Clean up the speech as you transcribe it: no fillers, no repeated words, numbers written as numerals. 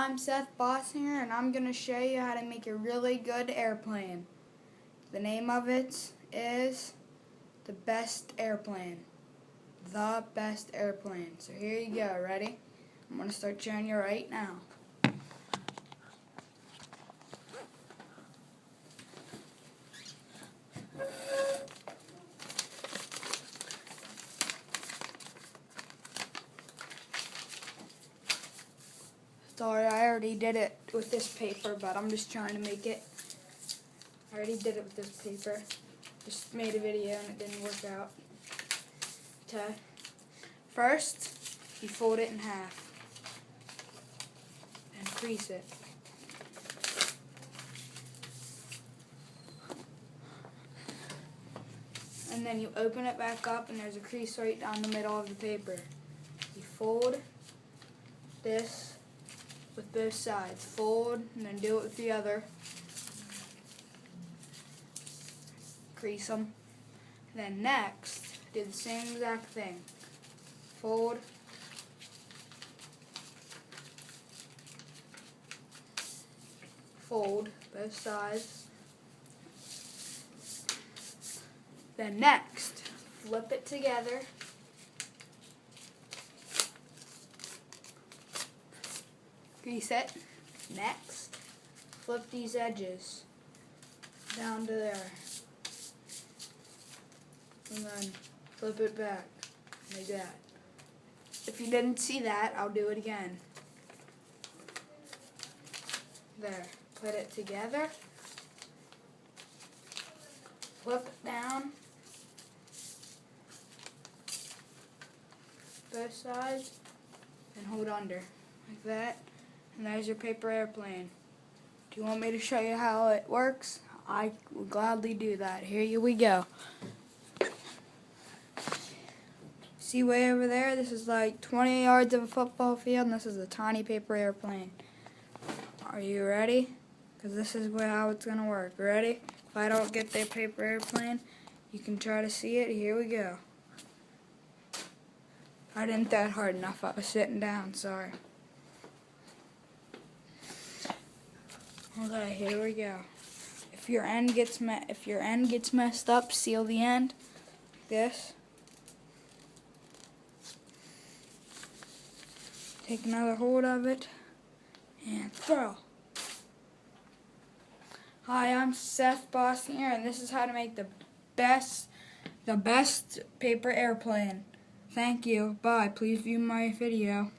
I'm Seth Bossinger, and I'm going to show you how to make a really good airplane. The name of it is The Best Airplane. The Best Airplane. So here you go, ready? I'm going to start showing you right now. Sorry, I already did it with this paper, but I'm just trying to make it. I already did it with this paper. Just made a video and it didn't work out. Okay. First, you fold it in half and crease it. And then you open it back up and there's a crease right down the middle of the paper. You fold this with both sides. Fold and then do it with the other. Crease them. And then next, do the same exact thing. Fold. Fold both sides. Then next, flip it together. Crease it. Next, flip these edges down to there. And then flip it back like that. If you didn't see that, I'll do it again. There. Put it together. Flip it down. Both sides. And hold under. Like that. And there's your paper airplane. Do you want me to show you how it works? I will gladly do that. Here we go. See way over there? This is like 20 yards of a football field, and this is a tiny paper airplane. Are you ready? Because this is how it's going to work. Ready? If I don't get the paper airplane, you can try to see it. Here we go. I didn't throw it hard enough. I was sitting down. Sorry. Okay, here we go. If your end gets messed up, seal the end. Like this. Take another hold of it and throw. Hi, I'm Seth Bossinger, and this is how to make the best paper airplane. Thank you. Bye. Please view my video.